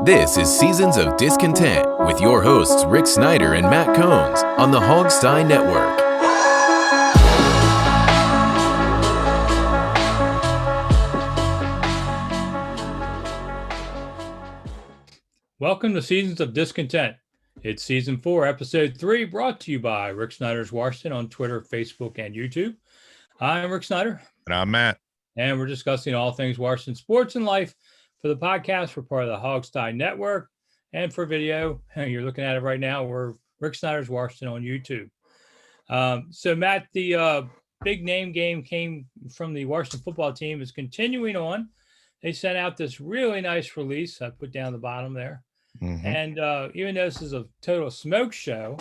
This is Seasons of Discontent with your hosts Rick Snyder and Matt Combs on the Hogstein Network. Welcome to Seasons of Discontent. It's Season 4, Episode 3, brought to you by Rick Snyder's Washington on Twitter, Facebook, and YouTube. I'm Rick Snyder. And I'm Matt. And we're discussing all things Washington sports and life. For the podcast, we're part of the Hogstein Network. And for video, you're looking at it right now, we're Rick Snyder's Washington on YouTube. So, Matt, the big name game came from the Washington football team is continuing on. They sent out this really nice release. I put down the bottom there. Mm-hmm. And even though this is a total smoke show,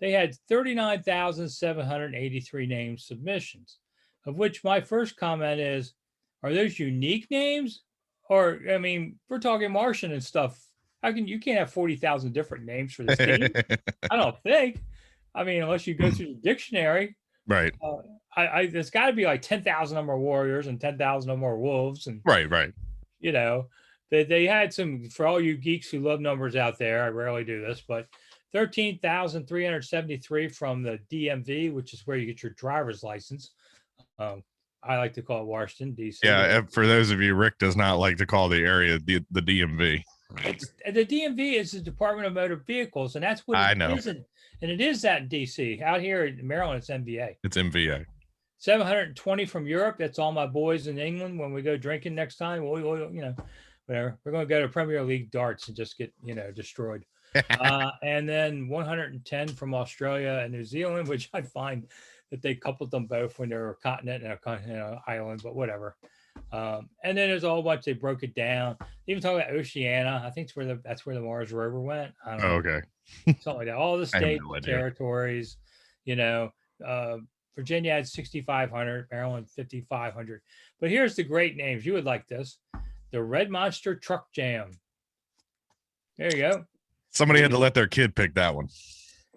they had 39,783 name submissions, of which my first comment is, are those unique names? Or, I mean, we're talking Martian and stuff. You can't have 40,000 different names for this team. I don't think. I mean, unless you go through the dictionary. Right. There's got to be like 10,000 or more Warriors and 10,000 or more Wolves. And right. You know, they had some, for all you geeks who love numbers out there, I rarely do this, but 13,373 from the DMV, which is where you get your driver's license. I like to call it Washington, D.C. Yeah, for those of you, Rick does not like to call the area the DMV. The DMV is the Department of Motor Vehicles, and that's what I know. And it is that in D.C. Out here in Maryland, it's MVA. It's MVA. 720 from Europe. That's all my boys in England. When we go drinking next time, we'll whatever. We're going to go to Premier League darts and just get, destroyed. And then 110 from Australia and New Zealand, which I find that they coupled them both when they're a continent and a island, but whatever. And then there's a whole bunch. They broke it down. They even talk about Oceania. I think that's where the Mars rover went. I don't know. Okay. Something like that. All the states, territories, Virginia had 6,500, Maryland 5,500. But here's the great names. You would like this. The Red Monster Truck Jam. There you go. Somebody had to let their kid pick that one.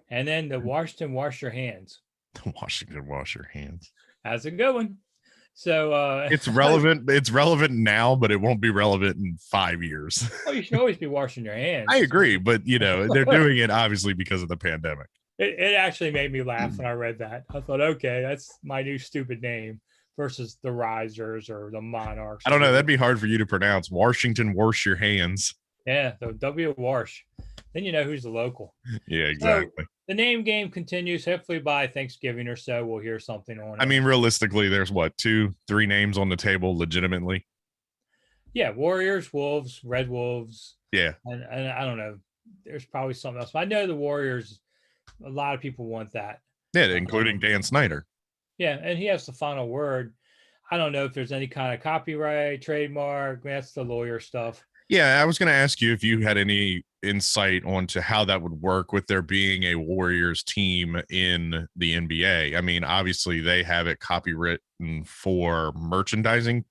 And then the Washington Wash Your Hands. The Washington Wash Your Hands. That's a good one. So it's relevant. It's relevant now, but it won't be relevant in 5 years. Well, you should always be washing your hands. I agree, but they're doing it obviously because of the pandemic. It actually made me laugh when I read that. I thought, okay, that's my new stupid name versus the Risers or the Monarchs. I don't know. That'd be hard for you to pronounce. Washington Wash Your Hands. Yeah, the W Wash. Then you know who's the local. Yeah, exactly. So the name game continues. Hopefully by Thanksgiving or so, we'll hear something on it. I mean, realistically, there's 2-3 names on the table legitimately. Yeah, Warriors, Wolves, Red Wolves. Yeah. And I don't know. There's probably something else. I know the Warriors, a lot of people want that. Yeah, including Dan Snyder. Yeah, and he has the final word. I don't know if there's any kind of copyright, trademark. That's the lawyer stuff. Yeah, I was going to ask you if you had any insight onto how that would work with there being a Warriors team in the NBA. I mean, obviously they have it copywritten for merchandising,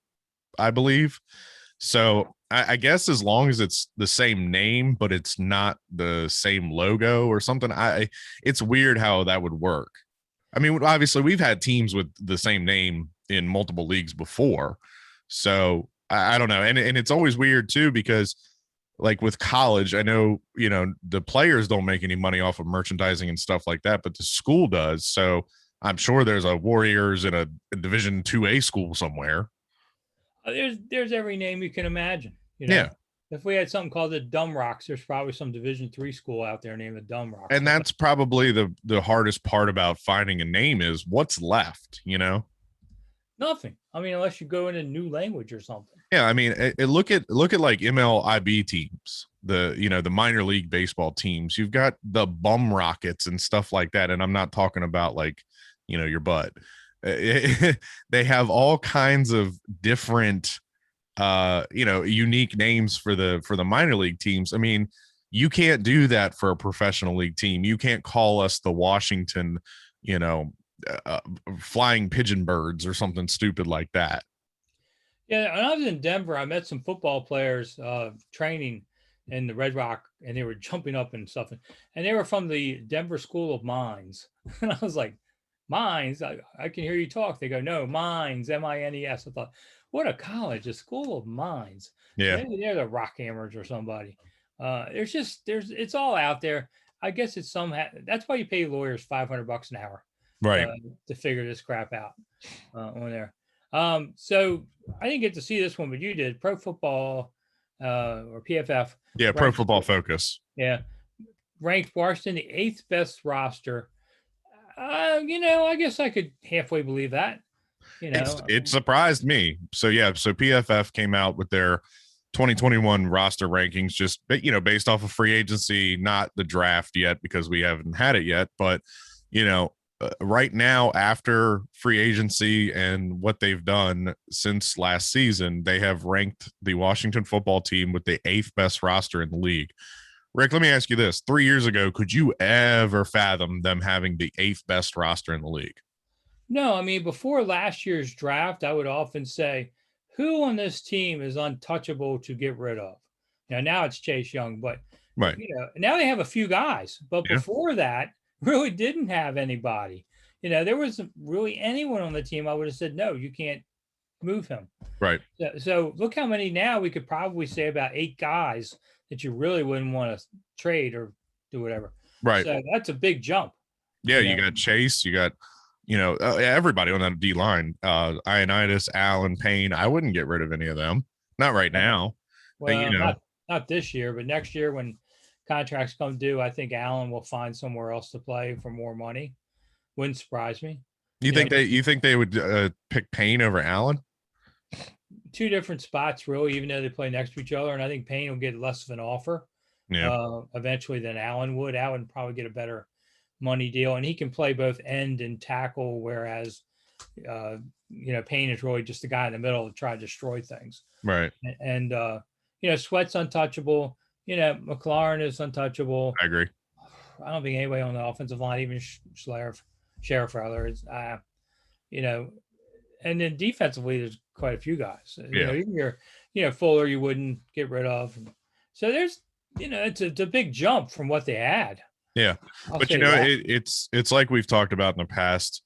I believe. So I guess as long as it's the same name, but it's not the same logo or something, it's weird how that would work. I mean, obviously we've had teams with the same name in multiple leagues before. So I don't know. And it's always weird too, because like with college, I know, the players don't make any money off of merchandising and stuff like that, but the school does. So I'm sure there's a Warriors in a Division 2A school somewhere. There's every name you can imagine. Yeah. If we had something called the Dumb Rocks, there's probably some Division 3 school out there named the Dumb Rocks. And that's probably the hardest part about finding a name is what's left, Nothing. I mean, unless you go in a new language or something. Yeah, I mean, look at like MLIB teams, the minor league baseball teams. You've got the Bum Rockets and stuff like that, and I'm not talking about like, your butt. They have all kinds of different, unique names for the minor league teams. I mean, you can't do that for a professional league team. You can't call us the Washington, Flying Pigeon Birds or something stupid like that. Yeah, when I was in Denver, I met some football players training in the Red Rock, and they were jumping up and stuff, and they were from the Denver School of Mines. And I was like, Mines? I can hear you talk. They go, no, Mines, M-I-N-E-S. I thought, what a college, a School of Mines. Yeah. Maybe they're the Rockhammers or somebody. It's all out there. I guess it's that's why you pay lawyers $500 an hour Right. to figure this crap out on there. So I didn't get to see this one, but you did. Pro Football or PFF. Yeah. Pro ranked, Football Focus. yeah, ranked Washington the 8th best roster. I guess I could halfway believe that. It surprised me. So yeah, so PFF came out with their 2021 roster rankings, just based off of free agency, not the draft yet because we haven't had it yet. But right now, after free agency and what they've done since last season, they have ranked the Washington football team with the 8th best roster in the league. Rick, let me ask you this: 3 years ago, could you ever fathom them having the 8th best roster in the league? No, I mean, before last year's draft, I would often say, who on this team is untouchable to get rid of? Now it's Chase Young, but Right. Now they have a few guys, but Yeah. before that, really didn't have anybody. There wasn't really anyone on the team I would have said, no, you can't move him. Right. So look how many now. We could probably say about 8 guys that you really wouldn't want to trade or do whatever. Right. So that's a big jump. Yeah, you got Chase, you got everybody on that D line, Ioannidis, Allen, Payne. I wouldn't get rid of any of them. Not right now. Well, not this year, but next year when contracts come due, I think Allen will find somewhere else to play for more money. Wouldn't surprise me. You think they would pick Payne over Allen? Two different spots, really, even though they play next to each other, and I think Payne will get less of an offer eventually than Allen would. Allen would probably get a better money deal, and he can play both end and tackle, whereas Payne is really just the guy in the middle to try to destroy things. Right. And Sweat's untouchable. McLaurin is untouchable. I agree. I don't think anybody on the offensive line, even Sheriff rather, is and then defensively there's quite a few guys. Even your Fuller you wouldn't get rid of. So there's it's a big jump from what they had. Yeah. But it's like we've talked about in the past.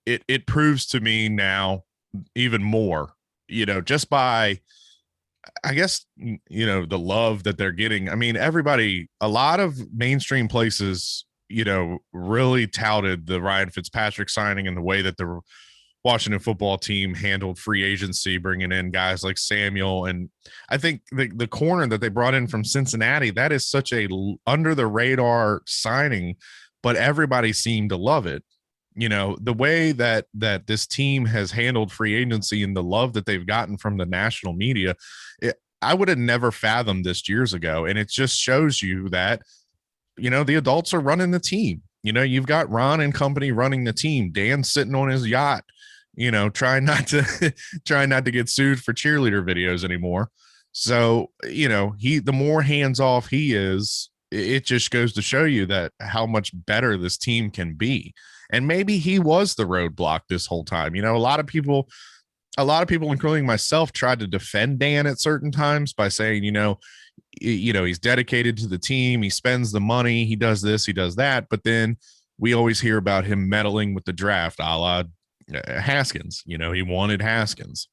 It proves to me now even more, just by, I guess, the love that they're getting. I mean, a lot of mainstream places, really touted the Ryan Fitzpatrick signing and the way that the Washington football team handled free agency, bringing in guys like Samuel. And I think the corner that they brought in from Cincinnati, that is such a under the radar signing, but everybody seemed to love it. The way that this team has handled free agency and the love that they've gotten from the national media, I would have never fathomed this years ago. And it just shows you that, the adults are running the team. You've got Ron and company running the team. Dan's sitting on his yacht, trying not to get sued for cheerleader videos anymore. So, the more hands off he is, it just goes to show you that how much better this team can be. And maybe he was the roadblock this whole time. A lot of people, including myself, tried to defend Dan at certain times by saying, he's dedicated to the team. He spends the money. He does this, he does that. But then we always hear about him meddling with the draft, a la Haskins. He wanted Haskins.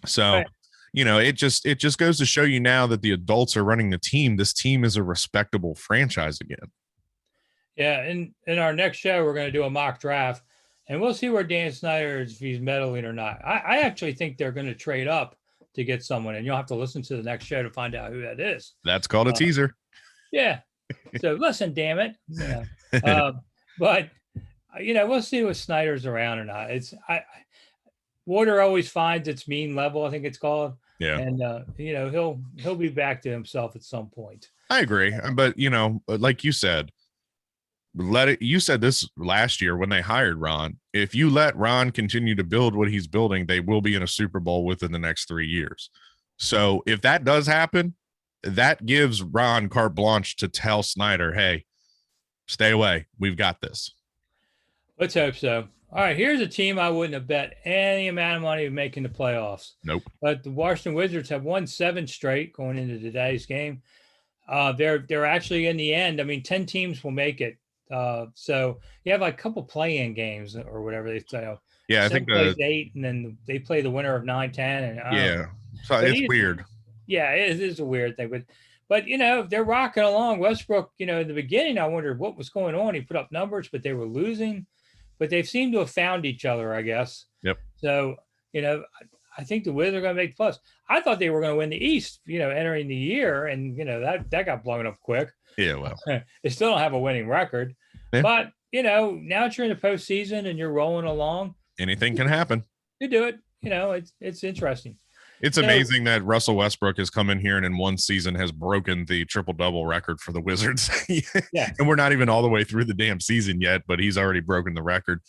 So, right. It just goes to show you now that the adults are running the team. This team is a respectable franchise again. Yeah. In our next show, we're going to do a mock draft, and we'll see where Dan Snyder is, if he's meddling or not. I actually think they're going to trade up to get someone, and you'll have to listen to the next show to find out who that is. That's called a teaser. Yeah. So listen, damn it. Yeah. But we'll see if Snyder's around or not. Water always finds its mean level, I think it's called. Yeah. And he'll be back to himself at some point. I agree. But like you said, you said this last year when they hired Ron. If you let Ron continue to build what he's building, they will be in a Super Bowl within the next 3 years. So if that does happen, that gives Ron carte blanche to tell Snyder, hey, stay away. We've got this. Let's hope so. All right, here's a team I wouldn't have bet any amount of money of making the playoffs. Nope. But the Washington Wizards have won 7 straight going into today's game. They're actually in the end. I mean, 10 teams will make it. So you have like a couple play-in games or whatever they say. Yeah, I think plays 8, and then they play the winner of 9, 10, and yeah. So it's weird. Yeah, it is a weird thing, But, they're rocking along. Westbrook, in the beginning, I wondered what was going on. He put up numbers, but they were losing. But they've seemed to have found each other, I guess. Yep. So, I think the Wizards are going to make the playoffs. I thought they were going to win the East, entering the year. And, that got blown up quick. Yeah, well. They still don't have a winning record. Yeah. But, now that you're in the postseason and you're rolling along. Anything can happen. You do it. It's interesting. It's amazing that Russell Westbrook has come in here and in one season has broken the triple-double record for the Wizards. Yeah. And we're not even all the way through the damn season yet, but he's already broken the record.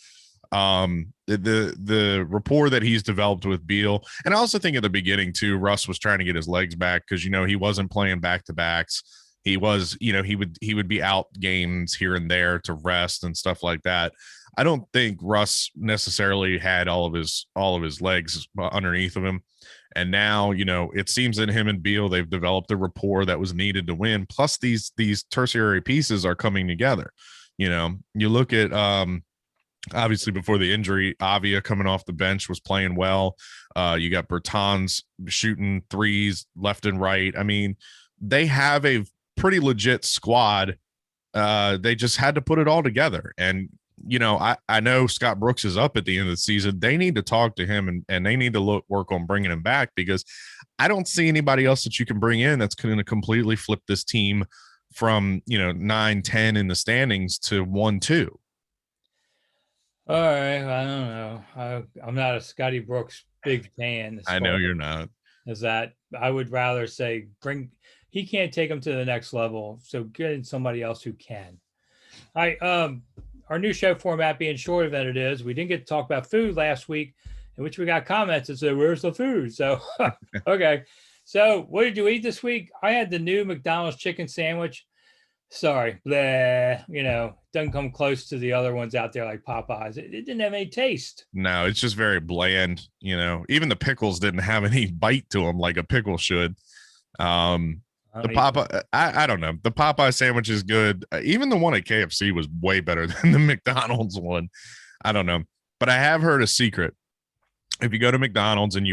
The rapport that he's developed with Beal, and I also think at the beginning too, Russ was trying to get his legs back because he wasn't playing back-to-backs. He was, he would be out games here and there to rest and stuff like that. I don't think Russ necessarily had all of his legs underneath of him. And now, it seems that him and Beal, they've developed a rapport that was needed to win. Plus these tertiary pieces are coming together. You look at, obviously before the injury, Avia coming off the bench was playing well. You got Bertans shooting threes left and right. I mean, they have a pretty legit squad. They just had to put it all together. And, I know Scott Brooks is up at the end of the season. They need to talk to him and they need to work on bringing him back, because I don't see anybody else that you can bring in that's going to completely flip this team from, 9-10 in the standings to 1-2. All right. I don't know. I'm not a Scotty Brooks big fan. I know you're not. Is that I would rather say he can't take them to the next level. So get in somebody else who can. All right. Our new show format being shorter than it is, we didn't get to talk about food last week, in which we got comments that said, "Where's the food?" So, okay. So what did you eat this week? I had the new McDonald's chicken sandwich. Sorry, blah, doesn't come close to the other ones out there like Popeyes. It didn't have any taste. No, it's just very bland. Even the pickles didn't have any bite to them like a pickle should. The Popeye, I don't know. The Popeye sandwich is good. Even the one at KFC was way better than the McDonald's one. I don't know. But I have heard a secret. If you go to McDonald's and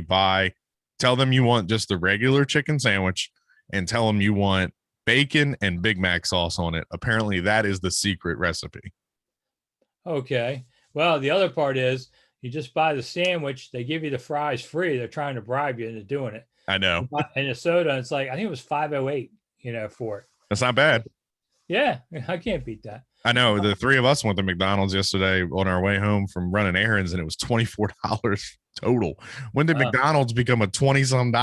tell them you want just the regular chicken sandwich and tell them you want bacon and Big Mac sauce on it. Apparently that is the secret recipe. Okay. Well, the other part is you just buy the sandwich. They give you the fries free. They're trying to bribe you into doing it. I know. And the soda, it's like, I think it was $5.08, for it. That's not bad. Yeah. I can't beat that. I know. The three of us went to McDonald's yesterday on our way home from running errands, and it was $24 total. When did McDonald's become a $20-some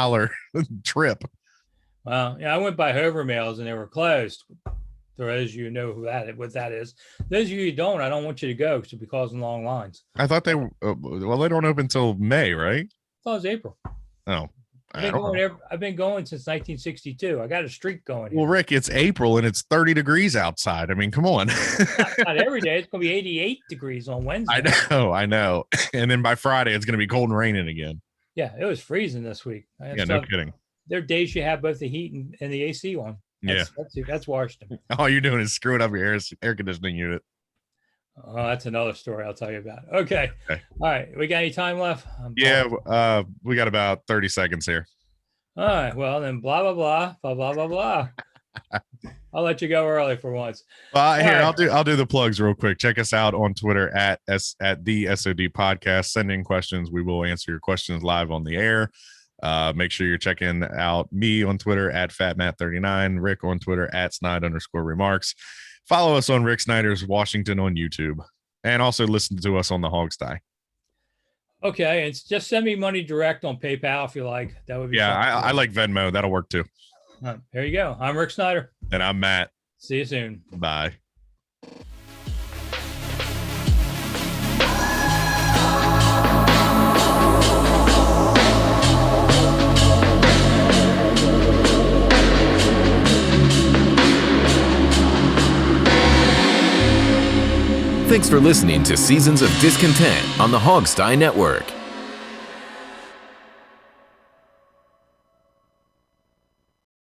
trip? Well, yeah, I went by Hovermails and they were closed. For those of you who know what that is. Those of you who don't, I don't want you to go because you'll be causing long lines. I thought they don't open until May, right? I thought it was April. Oh. I've been going since 1962. I got a streak going. Well, Rick, it's April and it's 30 degrees outside. I mean, come on. not every day. It's going to be 88 degrees on Wednesday. I know. And then by Friday, it's going to be cold and raining again. Yeah, it was freezing this week. Yeah, no kidding. There are days you have both the heat and the AC on. That's Washington. All you're doing is screwing up your air conditioning unit. Oh, that's another story I'll tell you about. Okay. All right. We got any time left? Yeah. We got about 30 seconds here. All right. Well, then blah, blah, blah, blah, blah, blah, blah. I'll let you go early for once. I'll do the plugs real quick. Check us out on Twitter at the SOD podcast. Send in questions. We will answer your questions live on the air. Make sure you're checking out me on Twitter at FatMatt39, Rick on Twitter at Snide_remarks. Follow us on Rick Snyder's Washington on YouTube, and also listen to us on the Hogsty. Okay, and just send me money direct on PayPal if you like. That would be I like Venmo. That'll work too. There you go. I'm Rick Snyder. And I'm Matt. See you soon. Bye. Thanks for listening to Seasons of Discontent on the Hogsty Network.